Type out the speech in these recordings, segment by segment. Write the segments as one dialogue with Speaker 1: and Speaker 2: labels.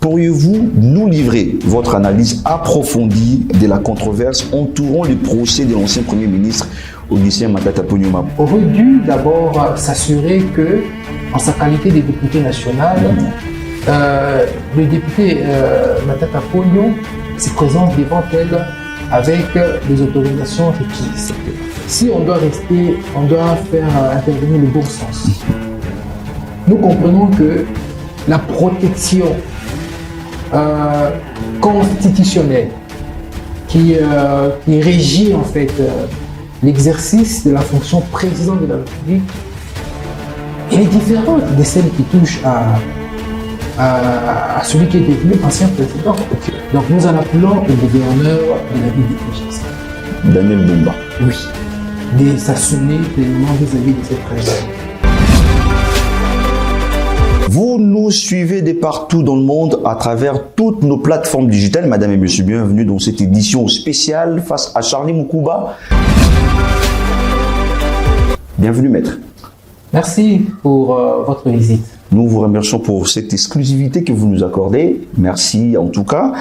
Speaker 1: Pourriez-vous nous livrer votre analyse approfondie de la controverse entourant le procès de l'ancien Premier ministre Augustin Matata Ponyo?
Speaker 2: Aurait dû d'abord s'assurer que, en sa qualité de député national, le député Matata Ponyo se présente devant elle avec les autorisations requises. Si on doit rester, on doit faire intervenir le bon sens. Nous comprenons que la protection constitutionnelle qui régit en fait l'exercice de la fonction président de la République, elle est différente de celle qui touche à celui qui est devenu ancien président.
Speaker 1: Okay.
Speaker 2: Donc nous en appelons le gouverneur de la ville de Kinshasa,
Speaker 1: Daniel Bumba.
Speaker 2: oui, de s'assumer pleinement vis-à-vis de cette région.
Speaker 1: Vous nous suivez de partout dans le monde à travers toutes nos plateformes digitales. Madame et monsieur, bienvenue dans cette édition spéciale face à Charlie Moukouba. Bienvenue, maître.
Speaker 2: Merci pour votre visite.
Speaker 1: Nous vous remercions pour cette exclusivité que vous nous accordez. Merci en tout cas.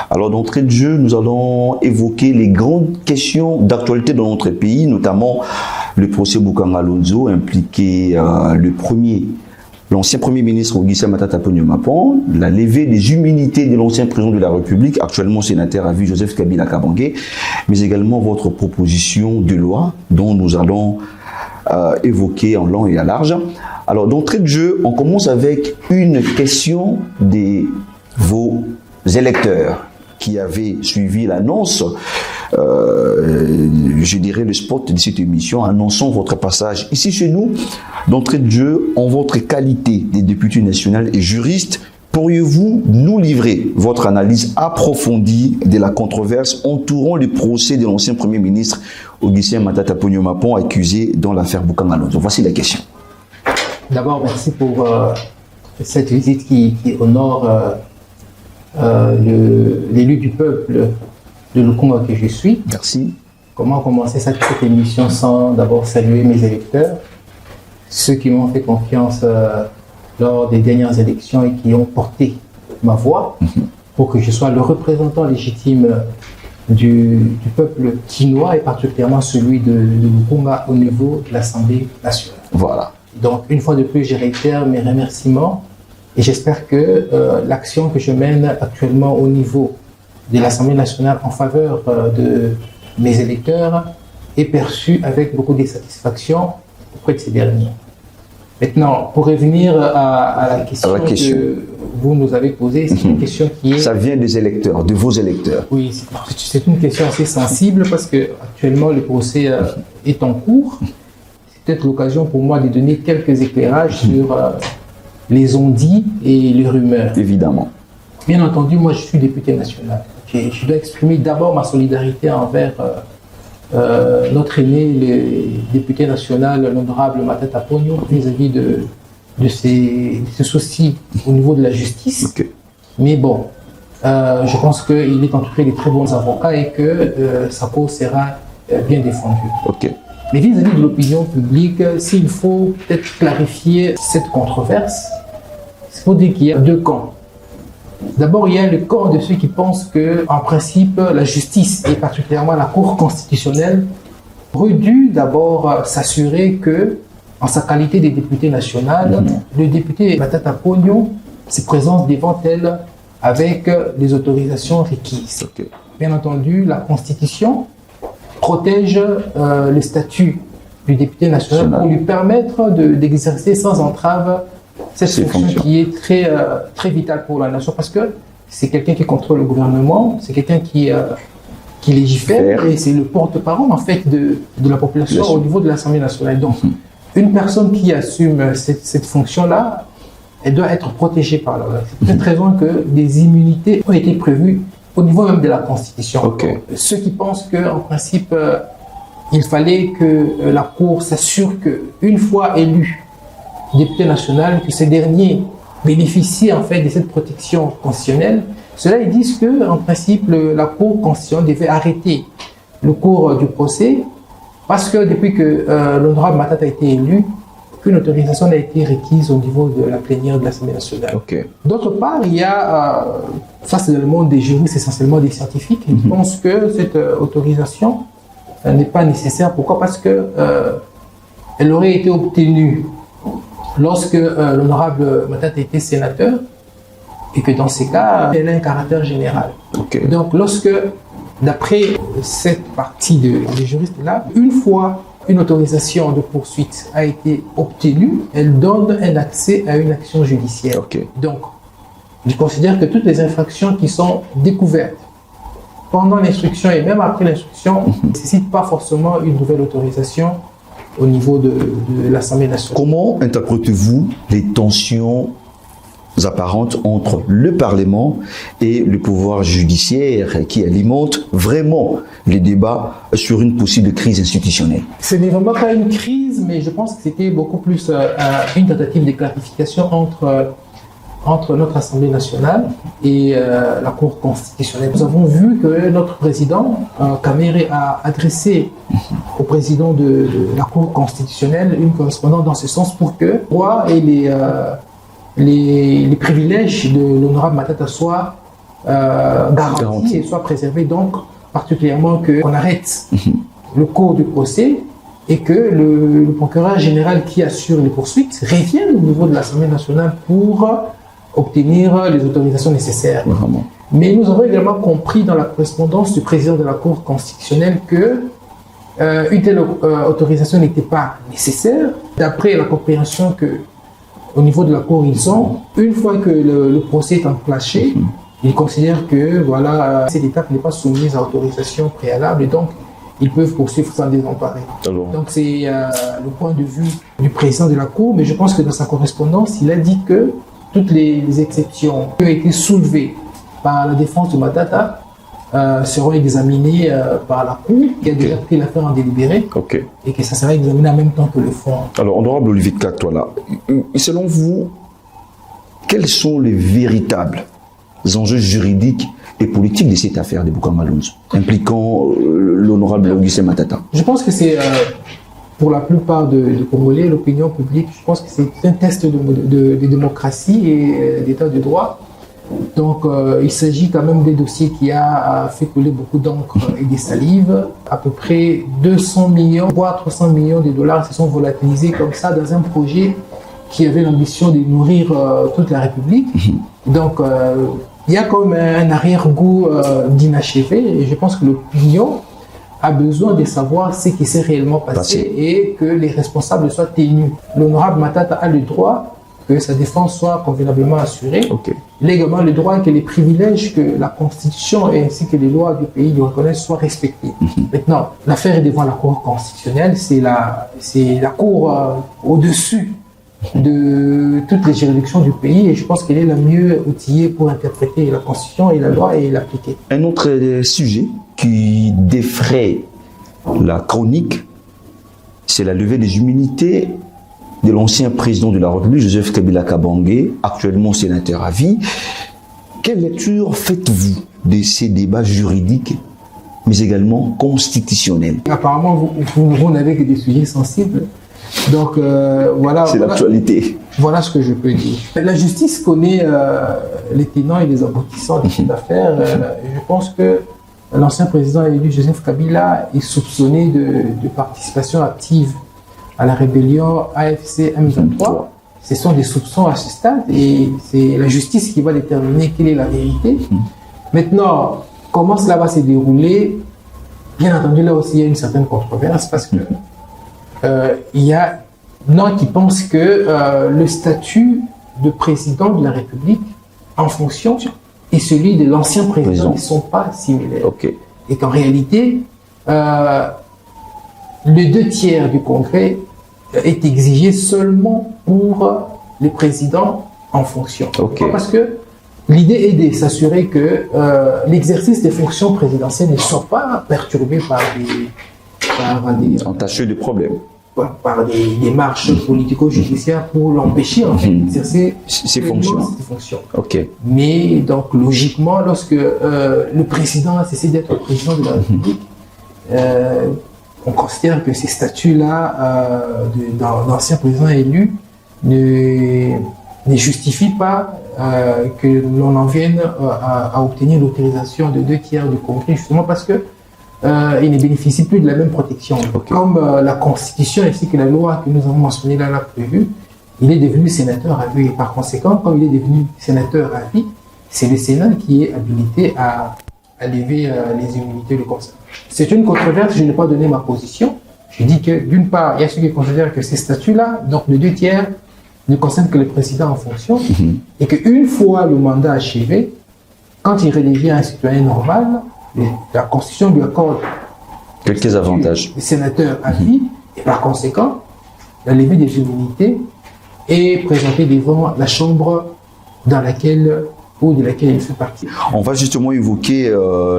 Speaker 1: Alors d'entrée de jeu, nous allons évoquer les grandes questions d'actualité dans notre pays, notamment le procès Bokanga Lonzo impliqué l'ancien Premier ministre Augustin Matata Ponyo, la levée des immunités de l'ancien président de la République, actuellement sénateur à vie Joseph Kabila Kabange, mais également votre proposition de loi dont nous allons évoquer en long et à large. Alors d'entrée de jeu, on commence avec une question de vos électeurs qui avaient suivi l'annonce, je dirais le spot de cette émission, annonçant votre passage ici chez nous. D'entrée de jeu, en votre qualité de député national et juriste, pourriez-vous nous livrer votre analyse approfondie de la controverse entourant le procès de l'ancien Premier ministre Augustin Matata Ponyo, accusé dans l'affaire Bokanga Lonzo? Voici la question.
Speaker 2: D'abord, merci pour cette visite qui honore l'élu du peuple de Lukunga que je suis.
Speaker 1: Merci.
Speaker 2: Comment commencer cette émission sans d'abord saluer mes électeurs, ceux qui m'ont fait confiance lors des dernières élections et qui ont porté ma voix pour que je sois le représentant légitime du peuple quinois et particulièrement celui de Lukunga au niveau de l'Assemblée nationale.
Speaker 1: Voilà.
Speaker 2: Donc, une fois de plus, je réitère mes remerciements et j'espère que l'action que je mène actuellement au niveau de l'Assemblée nationale en faveur de mes électeurs est perçue avec beaucoup de satisfaction auprès de ces derniers. Maintenant, pour revenir à la question que vous nous avez posée, c'est une question qui est...
Speaker 1: Ça vient des électeurs, de vos électeurs.
Speaker 2: Oui, c'est une question assez sensible parce que actuellement le procès est en cours. Peut-être l'occasion pour moi de donner quelques éclairages sur les on-dit et les rumeurs.
Speaker 1: Évidemment.
Speaker 2: Bien entendu, moi je suis député national. Je dois exprimer d'abord ma solidarité envers notre aîné, le député national, l'honorable Matata Ponyo, vis-à-vis de ses soucis au niveau de la justice.
Speaker 1: Okay.
Speaker 2: Mais bon, je pense qu'il est entouré de très bons avocats et que sa cause sera bien défendue.
Speaker 1: Okay.
Speaker 2: Mais vis-à-vis de l'opinion publique, s'il faut peut-être clarifier cette controverse, il faut dire qu'il y a deux camps. D'abord, il y a le camp de ceux qui pensent que, en principe, la justice, et particulièrement la Cour constitutionnelle, aurait dû d'abord s'assurer que, en sa qualité de député national, le député Matata Ponyo se présente devant elle avec les autorisations requises.
Speaker 1: Okay.
Speaker 2: Bien entendu, la Constitution protège le statut du député national pour lui permettre d'exercer sans entrave cette fonction qui est très vitale pour la nation parce que c'est quelqu'un qui contrôle le gouvernement, c'est quelqu'un qui légifère et c'est le porte-parole en fait de la population au niveau de l'Assemblée nationale. Donc, une personne qui assume cette fonction-là, elle doit être protégée par la loi. C'est pour cette raison que des immunités ont été prévues au niveau même de la Constitution.
Speaker 1: Okay.
Speaker 2: Ceux qui pensent qu'en principe, il fallait que la Cour s'assure qu'une fois élu député national, que ces derniers bénéficient en fait de cette protection constitutionnelle, ceux-là ils disent qu'en principe, la Cour constitutionnelle devait arrêter le cours du procès parce que depuis que l'honorable Matata a été élu, qu'une autorisation n'a été requise au niveau de la plénière de l'Assemblée nationale.
Speaker 1: Okay.
Speaker 2: D'autre part, il y a, ça c'est dans le monde des juristes, essentiellement des scientifiques, qui pensent que cette autorisation n'est pas nécessaire. Pourquoi? Parce que elle aurait été obtenue lorsque l'honorable Matata était sénateur, et que dans ces cas, elle a un caractère général.
Speaker 1: Okay.
Speaker 2: Donc lorsque, d'après cette partie des juristes-là, une fois une autorisation de poursuite a été obtenue, elle donne un accès à une action judiciaire.
Speaker 1: Okay.
Speaker 2: Donc, je considère que toutes les infractions qui sont découvertes pendant l'instruction et même après l'instruction ne nécessitent pas forcément une nouvelle autorisation au niveau de l'Assemblée nationale.
Speaker 1: Comment interprétez-vous les tensions apparentes entre le Parlement et le pouvoir judiciaire qui alimente vraiment les débats sur une possible crise institutionnelle? Ce
Speaker 2: n'est vraiment pas une crise, mais je pense que c'était beaucoup plus une tentative de clarification entre notre Assemblée nationale et la Cour constitutionnelle. Nous avons vu que notre président, Kamere, a adressé au président de la Cour constitutionnelle une correspondance dans ce sens pour que le droit et les privilèges de l'honorable Matata soient garantis et soient préservés. Donc, particulièrement qu'on arrête le cours du procès et que le procureur général qui assure les poursuites revienne au niveau de l'Assemblée nationale pour obtenir les autorisations nécessaires.
Speaker 1: Vraiment.
Speaker 2: Mais nous avons également compris dans la correspondance du président de la Cour constitutionnelle que une telle autorisation n'était pas nécessaire. D'après la compréhension que au niveau de la Cour, ils ont, une fois que le procès est enclenché, ils considèrent que voilà, cette étape n'est pas soumise à autorisation préalable et donc ils peuvent poursuivre sans désemparer. Donc c'est le point de vue du président de la Cour, mais je pense que dans sa correspondance, il a dit que toutes les exceptions qui ont été soulevées par la défense de Matata seront examinées par la Cour, qui a déjà pris l'affaire en délibéré, et que ça sera examiné en même temps que le fond.
Speaker 1: Alors, honorable Olivier Katoala, selon vous, quels sont les véritables enjeux juridiques et politiques de cette affaire de Bouka Malonzo, impliquant l'honorable Augustin Matata?
Speaker 2: Je pense que c'est, pour la plupart de Congolais, l'opinion publique, je pense que c'est un test de démocratie et d'état de droit. Donc, il s'agit quand même des dossiers qui a fait couler beaucoup d'encre et des salives. À peu près 200 millions, voire 300 millions de dollars se sont volatilisés comme ça dans un projet qui avait l'ambition de nourrir toute la République. Donc, il y a comme un arrière-goût d'inachevé et je pense que l'opinion a besoin de savoir ce qui s'est réellement passé et que les responsables soient tenus. L'honorable Matata a le droit que sa défense soit convenablement assurée. Il a également le droit que les privilèges que la Constitution et ainsi que les lois du pays lui reconnaissent soient respectés. Maintenant, l'affaire est devant la Cour constitutionnelle, c'est la Cour au-dessus de toutes les juridictions du pays et je pense qu'elle est la mieux outillée pour interpréter la Constitution et la loi et l'appliquer.
Speaker 1: Un autre sujet qui défraie la chronique, c'est la levée des immunités de l'ancien président de la République, Joseph Kabila Kabange, actuellement sénateur à vie. Quelle lecture faites-vous de ces débats juridiques, mais également constitutionnels? Apparemment,
Speaker 2: vous n'avez que des sujets sensibles. Donc, voilà.
Speaker 1: C'est l'actualité.
Speaker 2: Voilà ce que je peux dire. La justice connaît les tenants et les aboutissants de cette affaire. Je pense que l'ancien président élu Joseph Kabila est soupçonné de participation active à la rébellion AFC M23. Ce sont des soupçons à ce stade et c'est la justice qui va déterminer quelle est la vérité. Maintenant, comment cela va se dérouler? Bien entendu, là aussi, il y a une certaine controverse parce que il y a non qui pensent que le statut de président de la République en fonction et celui de l'ancien président ne sont pas similaires. Et qu'en réalité, les 2/3 du Congrès est exigé seulement pour les présidents en fonction. Pourquoi? Parce que l'idée est de s'assurer que l'exercice des fonctions présidentielles ne soit pas perturbé par des
Speaker 1: entachés de problèmes.
Speaker 2: Par des démarches politico-judiciaires pour l'empêcher d'exercer
Speaker 1: ses fonctions.
Speaker 2: Mais donc logiquement, lorsque le président a cessé d'être président de la République, on considère que ces statuts-là d'anciens présidents élus ne justifient pas que l'on en vienne à obtenir l'autorisation de 2/3 du Congrès, justement parce que ils ne bénéficient plus de la même protection. Comme la Constitution ainsi que la loi que nous avons mentionnée là l'a prévu, il est devenu sénateur à vie. Et par conséquent, comme il est devenu sénateur à vie, c'est le Sénat qui est habilité à lever les immunités de conseil. C'est une controverse, je n'ai pas donné ma position. Je dis que d'une part, il y a ceux qui considèrent que ces statuts-là, donc le 2/3, ne concernent que le président en fonction, et qu'une fois le mandat achevé, quand il redevient un citoyen normal, la Constitution lui accorde
Speaker 1: quelques avantages.
Speaker 2: Le sénateur à vie, et par conséquent, la levée des immunités est présentée devant la Chambre dans laquelle ou de laquelle il fait partie.
Speaker 1: On va justement évoquer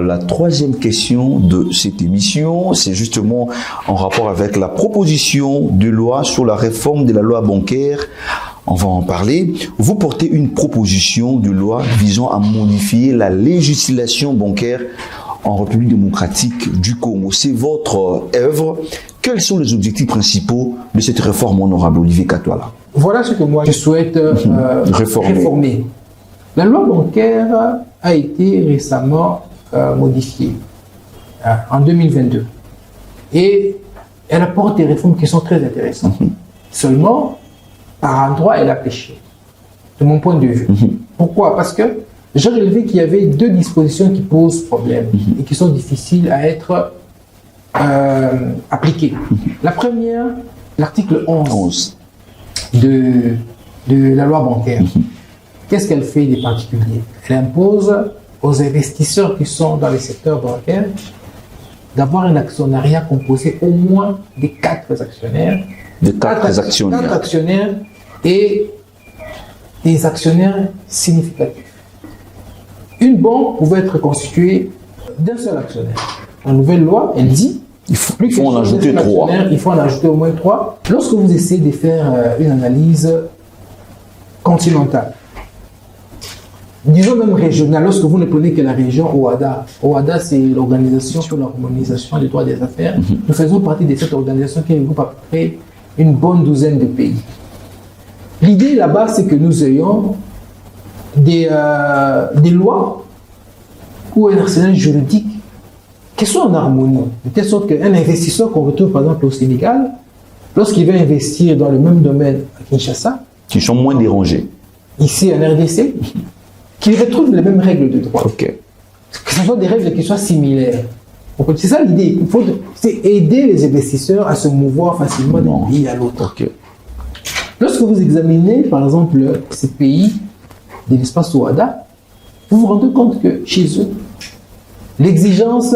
Speaker 1: la troisième question de cette émission. C'est justement en rapport avec la proposition de loi sur la réforme de la loi bancaire. On va en parler. Vous portez une proposition de loi visant à modifier la législation bancaire en République démocratique du Congo. C'est votre œuvre. Quels sont les objectifs principaux de cette réforme, honorable Olivier Katwala?
Speaker 2: Voilà ce que moi je souhaite réformer. La loi bancaire a été récemment modifiée en 2022 et elle apporte des réformes qui sont très intéressantes. Seulement, par endroit, elle a péché, de mon point de vue. Pourquoi? Parce que j'ai relevé qu'il y avait deux dispositions qui posent problème et qui sont difficiles à être appliquées. La première, l'article 11 de la loi bancaire. Qu'est-ce qu'elle fait des particuliers? Elle impose aux investisseurs qui sont dans le secteur bancaire d'avoir un actionnariat composé au moins de 4 actionnaires.
Speaker 1: De 4 actionnaires.
Speaker 2: 4 actionnaires et des actionnaires significatifs. Une banque pouvait être constituée d'un seul actionnaire. La nouvelle loi, elle dit
Speaker 1: il faut en ajouter 3.
Speaker 2: Il faut en ajouter au moins 3. Lorsque vous essayez de faire une analyse continentale, disons même régionale, lorsque vous ne prenez que la région OHADA. OHADA, c'est l'Organisation sur l'harmonisation des droits des affaires. Nous faisons partie de cette organisation qui regroupe à peu près une bonne douzaine de pays. L'idée là-bas, c'est que nous ayons des lois ou un arsenal juridique qui sont en harmonie, de telle sorte qu'un investisseur qu'on retrouve par exemple au Sénégal, lorsqu'il va investir dans le même domaine à Kinshasa,
Speaker 1: qui sont moins dérangés,
Speaker 2: ici en RDC, qu'il retrouve les mêmes règles de droit. Que ce soit des règles qui soient similaires. C'est ça l'idée. C'est aider les investisseurs à se mouvoir facilement d'un pays à l'autre. Lorsque vous examinez, par exemple, ces pays de l'espace OHADA, vous vous rendez compte que chez eux, l'exigence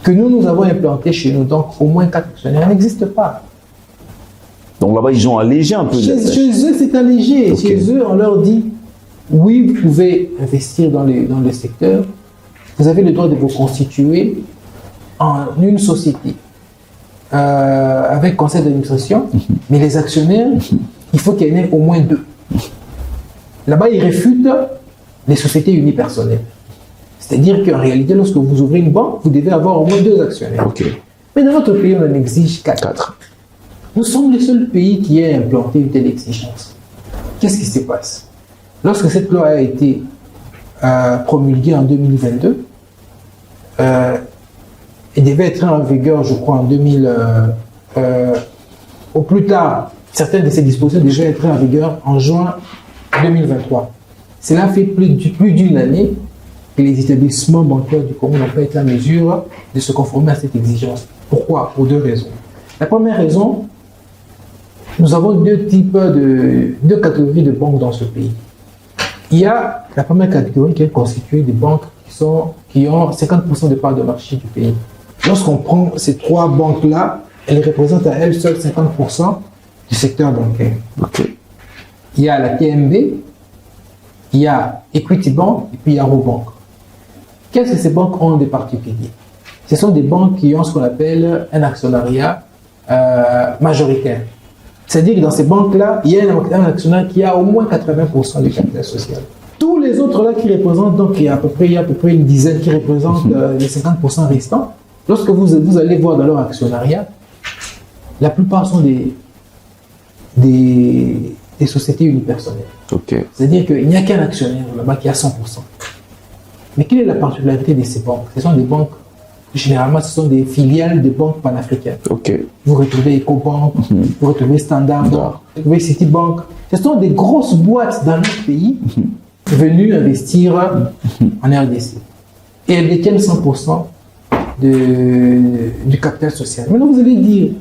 Speaker 2: que nous avons implantée chez nous, donc au moins 4 actionnaires, n'existe pas.
Speaker 1: Donc là-bas, ils ont allégé un peu.
Speaker 2: Chez eux, c'est allégé. Chez eux, on leur dit, oui, vous pouvez investir dans le secteur, vous avez le droit de vous constituer en une société avec conseil d'administration, mais les actionnaires, il faut qu'il y en ait au moins 2. Là-bas, ils réfutent les sociétés unipersonnelles. C'est-à-dire qu'en réalité, lorsque vous ouvrez une banque, vous devez avoir au moins 2 actionnaires. Mais dans notre pays, on en exige 4. Nous sommes le seul pays qui ait implanté une telle exigence. Qu'est-ce qui se passe? Lorsque cette loi a été promulguée en 2022, elle devait être en vigueur, je crois, en 2000, au plus tard, certaines de ces dispositions devaient être en vigueur en juin 2023. Cela fait plus d'une année que les établissements bancaires du Congo n'ont pas été en mesure de se conformer à cette exigence. Pourquoi? Pour 2 raisons. La première raison, nous avons 2 catégories de banques dans ce pays. Il y a la première catégorie qui est constituée des banques qui ont 50% de parts de marché du pays. Lorsqu'on prend ces 3 banques-là, elles représentent à elles seules 50% du secteur bancaire. Il y a la TMB, il y a Equity Bank et puis il y a Robank. Qu'est-ce que ces banques ont de particulier? Ce sont des banques qui ont ce qu'on appelle un actionnariat majoritaire. C'est-à-dire que dans ces banques-là, il y a un actionnaire qui a au moins 80% du capital social. Tous les autres là qui représentent, donc il y a à peu près une dizaine qui représentent les 50% restants, Lorsque vous allez voir dans leur actionnariat, la plupart sont des sociétés unipersonnelles.
Speaker 1: Ok.
Speaker 2: C'est-à-dire qu'il n'y a qu'un actionnaire là-bas qui a 100%. Mais quelle est la particularité de ces banques? Ce sont des banques, généralement, ce sont des filiales de banques panafricaines.
Speaker 1: Ok.
Speaker 2: Vous retrouvez Ecobank, vous retrouvez Standard Bank, vous retrouvez Citibank. Ce sont des grosses boîtes dans notre pays venues investir en RDC. Et elles détiennent 100% du capital social. Maintenant, vous allez dire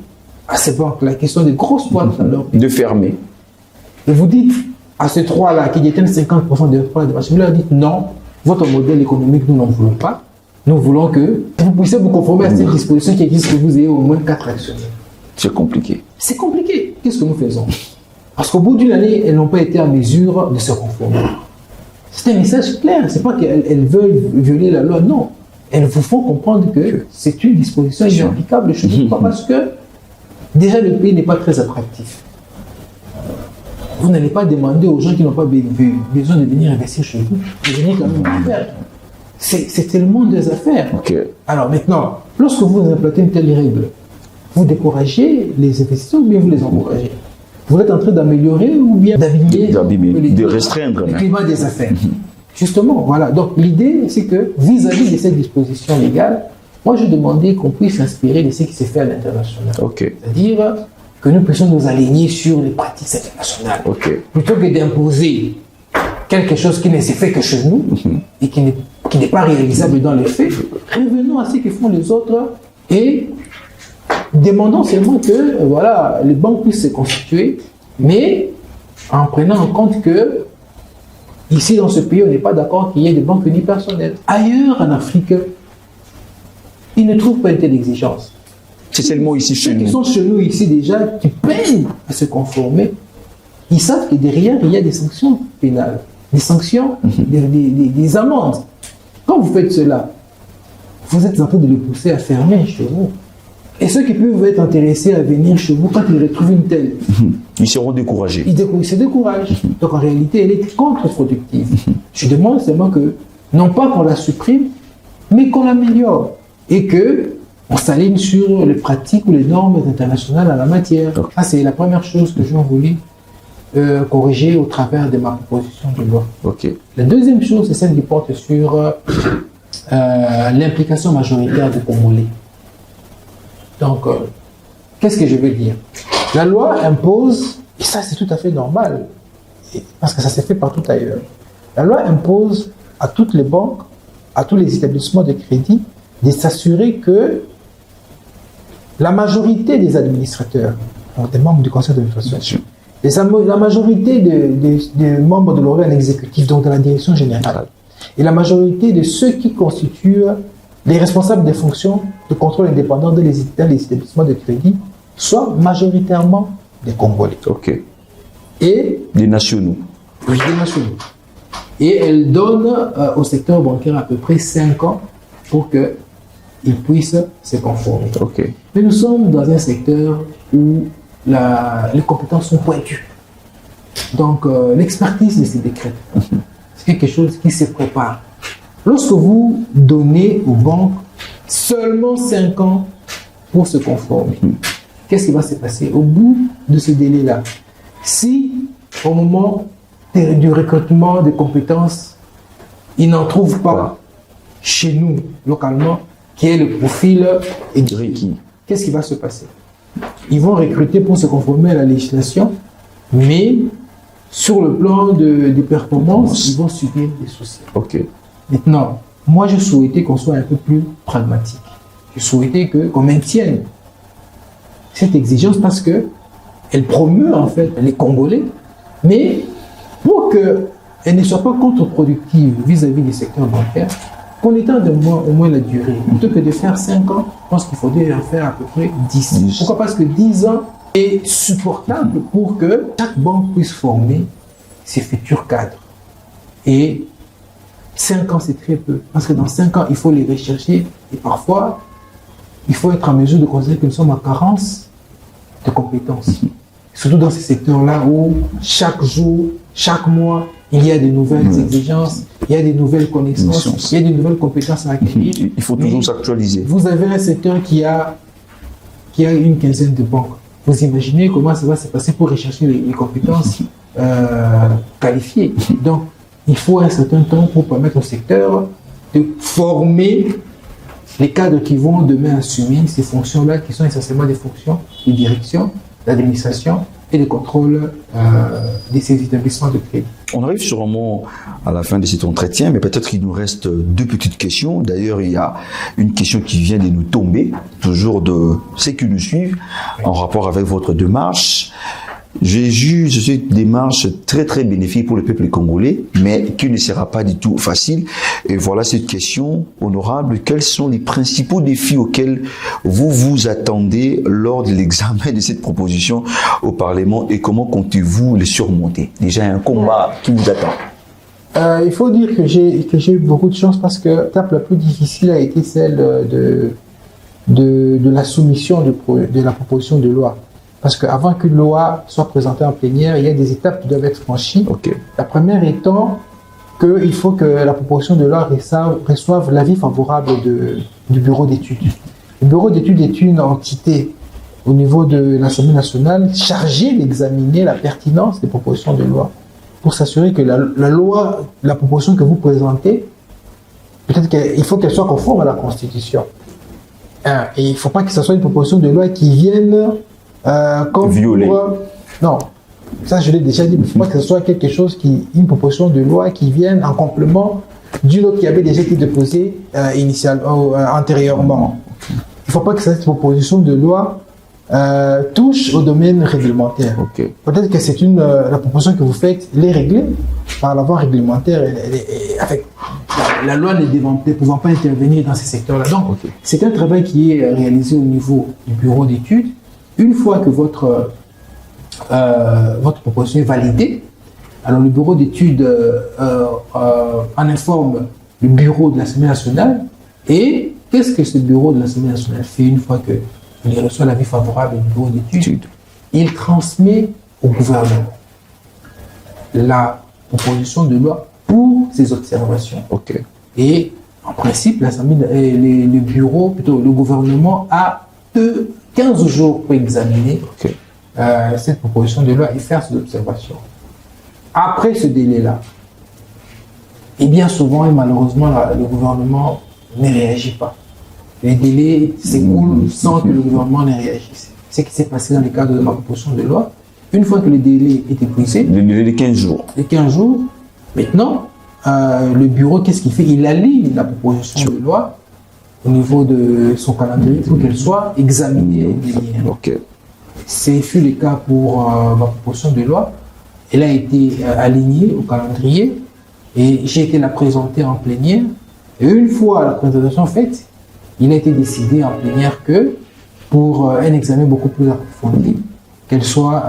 Speaker 2: à ces banques-là, qui sont des grosses boîtes dans leur pays,
Speaker 1: de fermer.
Speaker 2: et vous dites à ces trois-là qui détiennent 50% des parts de marché, vous leur dites non, votre modèle économique, nous n'en voulons pas. Nous voulons que vous puissiez vous conformer à cette disposition qui existe, que vous ayez au moins 4 actionnaires.
Speaker 1: C'est compliqué.
Speaker 2: C'est compliqué. Qu'est-ce que nous faisons? Parce qu'au bout d'une année, elles n'ont pas été en mesure de se conformer. C'est un message clair. C'est pas qu'elles veulent violer la loi, non. Elles vous font comprendre que c'est une disposition inapplicable chez vous, parce que déjà le pays n'est pas très attractif. Vous n'allez pas demander aux gens qui n'ont pas besoin de venir investir chez vous de venir quand même faire. C'est tellement des affaires.
Speaker 1: Okay.
Speaker 2: Alors maintenant, lorsque vous implantez une telle règle, vous découragez les investisseurs ou bien vous les encouragez? Vous êtes en train d'améliorer ou bien d'abîmer,
Speaker 1: de restreindre
Speaker 2: le climat des affaires. Justement, voilà. Donc l'idée, c'est que vis-à-vis de cette disposition légale, moi je demandais qu'on puisse s'inspirer de ce qui s'est fait à l'international.
Speaker 1: Okay.
Speaker 2: C'est-à-dire que nous puissions nous aligner sur les pratiques internationales.
Speaker 1: Okay.
Speaker 2: Plutôt que d'imposer quelque chose qui ne s'est fait que chez nous et qui n'est pas réalisable dans les faits, revenons à ce que font les autres et demandons seulement que voilà, les banques puissent se constituer, mais en prenant en compte que ici dans ce pays, on n'est pas d'accord qu'il y ait des banques unipersonnelles. Ailleurs en Afrique, ils ne trouvent pas une telle exigence.
Speaker 1: C'est seulement ici chez nous.
Speaker 2: Ceux qui sont chez nous ici déjà, qui peinent à se conformer, ils savent que derrière, il y a des sanctions pénales, des sanctions, des amendes. Quand vous faites cela, vous êtes en train de les pousser à fermer chez vous. Et ceux qui peuvent être intéressés à venir chez vous, quand ils retrouvent une telle,
Speaker 1: ils seront découragés.
Speaker 2: Ils se découragent. Donc en réalité, elle est contre-productive. Je demande seulement que, non pas qu'on la supprime, mais qu'on l'améliore. Et qu'on s'aligne sur les pratiques ou les normes internationales en la matière. Okay. Ça, c'est la première chose que j'ai voulu corriger au travers de ma proposition de loi.
Speaker 1: Okay.
Speaker 2: La deuxième chose, c'est celle qui porte sur l'implication majoritaire des Congolais. Donc, qu'est-ce que je veux dire? La loi impose, et ça c'est tout à fait normal, parce que ça s'est fait partout ailleurs, la loi impose à toutes les banques, à tous les établissements de crédit, de s'assurer que la majorité des administrateurs, donc des membres du conseil d'administration, la majorité des membres de l'organe exécutif, donc de la direction générale, et la majorité de ceux qui constituent les responsables des fonctions de contrôle indépendant dans les établissements de crédit soient majoritairement des Congolais.
Speaker 1: Ok.
Speaker 2: Et
Speaker 1: des nationaux.
Speaker 2: Oui, des nationaux. Et elle donne au secteur bancaire à peu près 5 ans pour qu'il puisse se conformer.
Speaker 1: Ok.
Speaker 2: Mais nous sommes dans un secteur où les compétences sont pointues. Donc l'expertise ne se décrète pas. C'est quelque chose qui se prépare. Lorsque vous donnez aux banques seulement 5 ans pour se conformer, qu'est-ce qui va se passer au bout de ce délai-là? Si, au moment du recrutement des compétences, ils n'en trouvent pas chez nous, localement, qui est le profil requis, qu'est-ce qui va se passer? Ils vont recruter pour se conformer à la législation, mais sur le plan des performances, ils vont subir des soucis.
Speaker 1: Ok.
Speaker 2: Maintenant, moi je souhaitais qu'on soit un peu plus pragmatique. Je souhaitais qu'on maintienne cette exigence parce qu'elle promeut en fait les Congolais, mais pour qu'elle ne soit pas contre-productive vis-à-vis du secteur bancaire, qu'on étende au moins la durée. Plutôt que de faire 5 ans, je pense qu'il faudrait en faire à peu près 10. Pourquoi? Parce que 10 ans est supportable pour que chaque banque puisse former ses futurs cadres. Et 5 ans, c'est très peu. Parce que dans 5 ans, il faut les rechercher. Et parfois, il faut être en mesure de considérer que nous sommes en carence de compétences. Surtout dans ces secteurs-là où chaque jour, chaque mois, il y a des nouvelles exigences, il y a des nouvelles connaissances, il y a des nouvelles compétences à acquérir.
Speaker 1: Il faut toujours s'actualiser.
Speaker 2: Vous avez un secteur qui a une quinzaine de banques. Vous imaginez comment ça va se passer pour rechercher les compétences qualifiées. Donc, il faut un certain temps pour permettre au secteur de former les cadres qui vont demain assumer ces fonctions-là, qui sont essentiellement des fonctions de direction, d'administration et de contrôle de ces établissements de crédit.
Speaker 1: On arrive sûrement à la fin de cet entretien, mais peut-être qu'il nous reste deux petites questions. D'ailleurs, il y a une question qui vient de nous tomber, toujours de ceux qui nous suivent, en rapport avec votre démarche. J'ai vu cette démarche très très bénéfique pour le peuple congolais, mais qui ne sera pas du tout facile. Et voilà cette question honorable. Quels sont les principaux défis auxquels vous vous attendez lors de l'examen de cette proposition au Parlement et comment comptez-vous les surmonter? Déjà un combat qui vous attend.
Speaker 2: Il faut dire que j'ai eu beaucoup de chance parce que l'étape la plus difficile a été celle de la soumission de la proposition de loi. Parce qu'avant qu'une loi soit présentée en plénière, il y a des étapes qui doivent être franchies.
Speaker 1: Okay.
Speaker 2: La première étant qu'il faut que la proposition de loi reçoive l'avis favorable du bureau d'études. Le bureau d'études est une entité au niveau de l'Assemblée nationale chargée d'examiner la pertinence des propositions de loi pour s'assurer que la proposition que vous présentez, peut-être qu'il faut qu'elle soit conforme à la Constitution. Et il ne faut pas que ce soit une proposition de loi qui vienne comme
Speaker 1: violer.
Speaker 2: Non, ça je l'ai déjà dit, mais il ne faut pas que ce soit quelque chose une proposition de loi qui vienne en complément d'une autre qui avait déjà été déposée antérieurement. Il ne faut pas que cette proposition de loi touche au domaine réglementaire.
Speaker 1: Okay.
Speaker 2: Peut-être que c'est la proposition que vous faites, les régler par la voie réglementaire, avec la loi ne pouvant pas intervenir dans ces secteurs-là. Donc, c'est un travail qui est réalisé au niveau du bureau d'études. Une fois que votre proposition est validée, alors le bureau d'études en informe le bureau de l'Assemblée nationale. Et qu'est-ce que ce bureau de l'Assemblée nationale fait une fois qu'il reçoit l'avis favorable du bureau d'études? Il transmet au gouvernement la proposition de loi pour ses observations.
Speaker 1: Okay.
Speaker 2: Et en principe, le gouvernement a 15 jours pour examiner cette proposition de loi et faire ses observations. Après ce délai-là, et bien souvent et malheureusement, le gouvernement ne réagit pas. Les délais s'écoulent sans que le gouvernement ne réagisse. C'est ce qui s'est passé dans le cadre de ma proposition de loi. Une fois que le délai est épuisé,
Speaker 1: le délai de 15 jours.
Speaker 2: Les 15 jours, maintenant, le bureau, qu'est-ce qu'il fait? Il aligne la proposition de loi au niveau de son calendrier pour qu'elle soit examinée. C'est fut le cas pour ma proposition de loi. Elle a été alignée au calendrier et j'ai été la présenter en plénière. Et une fois la présentation faite, il a été décidé en plénière que pour un examen beaucoup plus approfondi, qu'elle soit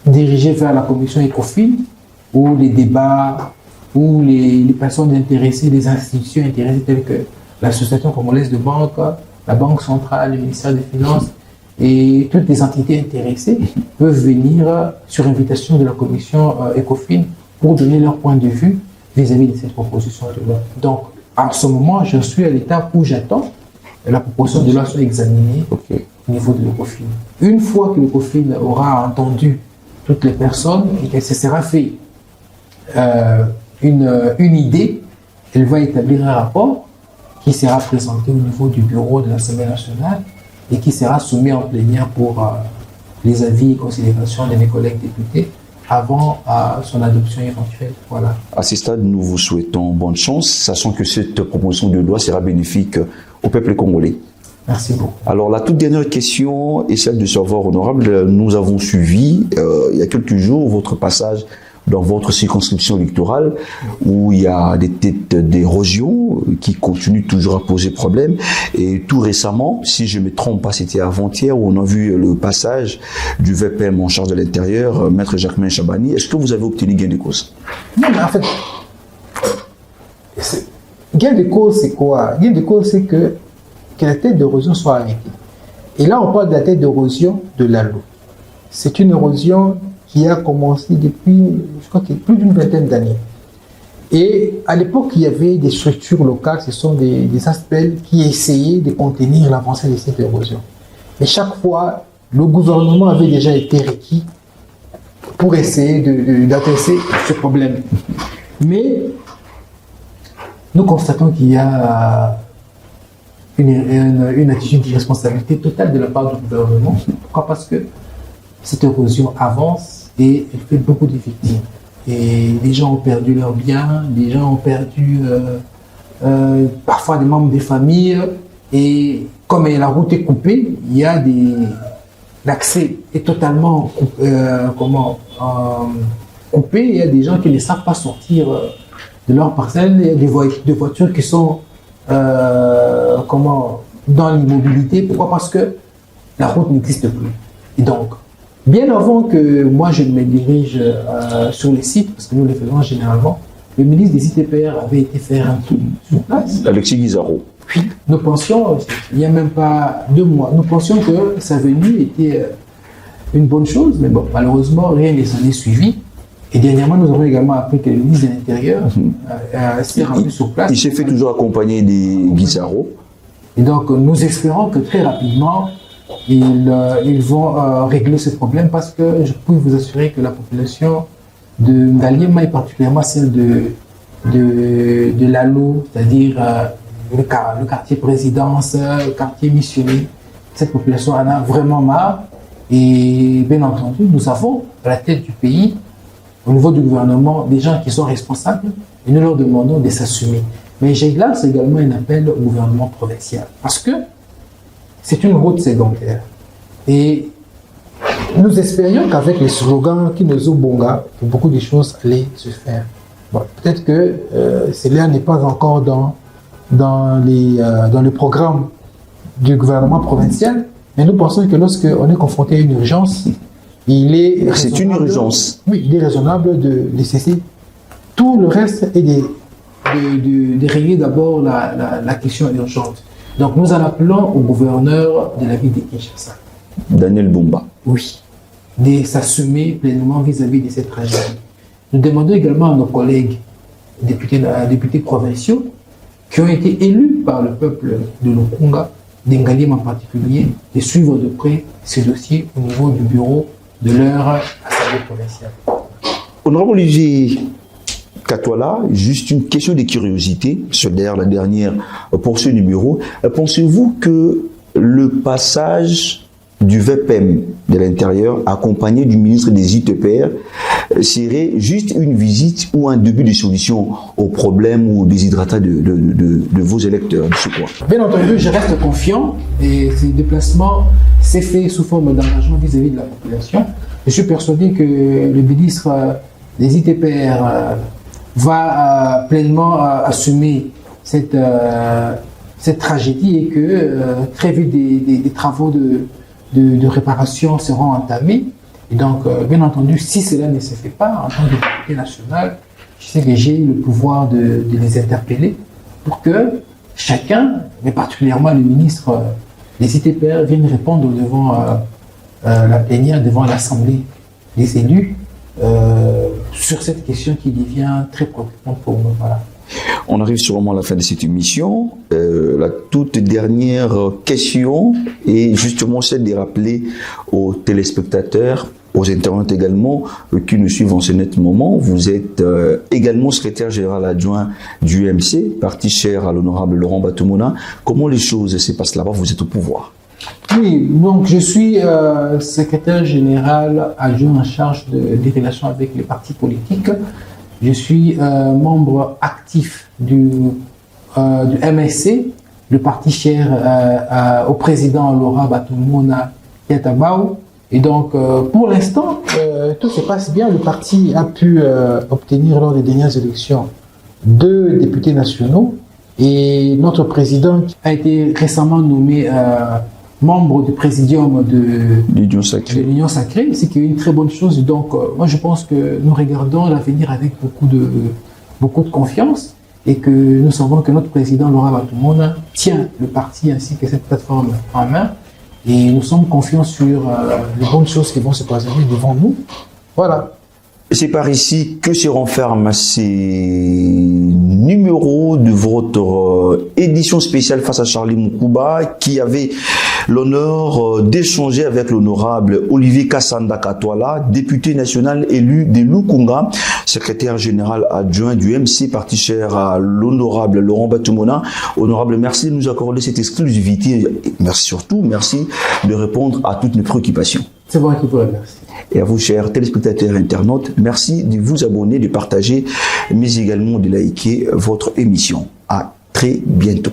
Speaker 2: dirigée vers la commission ECOFIN où les débats, où les personnes intéressées, les institutions intéressées telles que l'Association congolaise de banque, la Banque centrale, le ministère des Finances et toutes les entités intéressées peuvent venir sur invitation de la commission ECOFIN pour donner leur point de vue vis-à-vis de cette proposition de loi. Donc, en ce moment, je suis à l'étape où j'attends que la proposition de loi soit examinée au niveau de l'ECOFIN. Une fois que l'ECOFIN aura entendu toutes les personnes et qu'elle se sera fait une idée, elle va établir un rapport qui sera présenté au niveau du bureau de l'Assemblée nationale et qui sera soumis en plénière pour les avis et considérations de mes collègues députés avant son adoption éventuelle. Voilà.
Speaker 1: À ce stade, nous vous souhaitons bonne chance, sachant que cette proposition de loi sera bénéfique au peuple congolais.
Speaker 2: Merci beaucoup.
Speaker 1: Alors, la toute dernière question est celle de savoir honorable. Nous avons suivi, il y a quelques jours, votre passage dans votre circonscription électorale où il y a des têtes d'érosion qui continuent toujours à poser problème. Et tout récemment, si je ne me trompe pas, c'était avant-hier où on a vu le passage du VPM en charge de l'intérieur, Maître Jacquemain Chabani. Est-ce que vous avez obtenu gain de cause?
Speaker 2: Non, mais en fait, gain de cause, c'est quoi? Gain de cause, c'est que la tête d'érosion soit arrêtée. Et là, on parle de la tête d'érosion de l'Allo. C'est une érosion qui a commencé depuis, je crois, plus d'une vingtaine d'années. Et à l'époque, il y avait des structures locales, ce sont des aspects qui essayaient de contenir l'avancée de cette érosion. Mais chaque fois, le gouvernement avait déjà été requis pour essayer d'adresser ce problème. Mais nous constatons qu'il y a une attitude d'irresponsabilité totale de la part du gouvernement. Pourquoi? Parce que cette érosion avance et elle fait beaucoup de victimes. Et les gens ont perdu leurs biens, les gens ont perdu parfois des membres des familles. Et comme la route est coupée, il y a l'accès est totalement coupé. Il y a des gens qui ne savent pas sortir de leur parcelle. Il y a des voitures qui sont dans l'immobilité. Pourquoi? Parce que la route n'existe plus. Et donc, bien avant que moi je me dirige sur les sites, parce que nous le faisons généralement, le ministre des ITPR avait été faire un tour sur place.
Speaker 1: Alexis Guizarro.
Speaker 2: Puis nous pensions, il n'y a même pas 2 mois, nous pensions que sa venue était une bonne chose, mais bon, malheureusement, rien ne s'en est suivi. Et dernièrement, nous avons également appris que le ministre de l'Intérieur s'est rendu sur place.
Speaker 1: Il s'est fait toujours accompagner des Guizarro.
Speaker 2: Et donc, nous espérons que très rapidement, ils vont régler ce problème, parce que je peux vous assurer que la population de Ngaliema, et particulièrement celle de Lalo, c'est-à-dire le quartier présidence, le quartier missionné, cette population en a vraiment marre. Et bien entendu, nous avons à la tête du pays, au niveau du gouvernement, des gens qui sont responsables, et nous leur demandons de s'assumer. Mais j'ai lance également un appel au gouvernement provincial, parce que c'est une route secondaire. Et nous espérions qu'avec les slogans qui nous ont bonga, que beaucoup de choses allaient se faire. Bon, peut-être que cela n'est pas encore dans le programme du gouvernement provincial, mais nous pensons que lorsqu'on est confronté à une urgence,
Speaker 1: c'est une urgence.
Speaker 2: Oui, il est raisonnable de cesser tout le reste et de régler d'abord la question urgente. Donc nous en appelons au gouverneur de la ville de Kinshasa,
Speaker 1: Daniel Bumba.
Speaker 2: Oui, de s'assumer pleinement vis-à-vis de cette tragédie. Nous demandons également à nos collègues députés provinciaux qui ont été élus par le peuple de Lukunga, d'Ngaliema en particulier, de suivre de près ces dossiers au niveau du bureau de leur assemblée provinciale.
Speaker 1: Honorable Olivier Katwala, juste une question de curiosité sur la dernière pour ce numéro. Pensez-vous que le passage du VPM de l'Intérieur, accompagné du ministre des ITPR, serait juste une visite ou un début de solution aux problèmes ou aux déshydratats de vos électeurs, de ce coin?
Speaker 2: Bien entendu, je reste confiant et ce déplacement s'est fait sous forme d'engagement vis-à-vis de la population. Je suis persuadé que le ministre des ITPR va pleinement assumer cette tragédie et que très vite des travaux de réparation seront entamés. Et donc, bien entendu, si cela ne se fait pas, en tant que député national, je sais que j'ai le pouvoir de les interpeller pour que chacun, mais particulièrement le ministre des ITPR, vienne répondre devant la plénière, devant l'Assemblée des élus, sur cette question qui devient très préoccupante pour nous. Voilà.
Speaker 1: On arrive sûrement à la fin de cette émission. La toute dernière question est justement celle de rappeler aux téléspectateurs, aux internautes également, qui nous suivent en ce net moment. Vous êtes également secrétaire général adjoint du UMC, parti cher à l'honorable Laurent Batomona. Comment les choses se passent là-bas? Vous êtes au pouvoir.
Speaker 2: Oui, donc je suis secrétaire général adjoint en charge des relations avec les partis politiques. Je suis membre actif du MSC, le parti cher au président Laurent Batomona Yatabao. Et donc, pour l'instant, tout se passe bien. Le parti a pu obtenir lors des dernières élections 2 députés nationaux. Et notre président a été récemment nommé membre du présidium de l'Union Sacrée, ce qui est une très bonne chose. Donc, moi, je pense que nous regardons l'avenir avec beaucoup de confiance et que nous savons que notre président Laurent Batomona tient le parti ainsi que cette plateforme en main. Et nous sommes confiants sur les bonnes choses qui vont se passer devant nous. Voilà.
Speaker 1: C'est par ici que se renferment ces numéros de votre édition spéciale face à Charlie Moukouba, qui avait l'honneur d'échanger avec l'honorable Olivier Kassanda Katwala, député national élu de Lukunga, secrétaire général adjoint du MC, parti cher à l'honorable Laurent Batumona. Honorable, merci de nous accorder cette exclusivité. Merci surtout, merci de répondre à toutes nos préoccupations.
Speaker 2: C'est moi qui vous remercie.
Speaker 1: Et à vous, chers téléspectateurs et internautes, merci de vous abonner, de partager, mais également de liker votre émission. À très bientôt.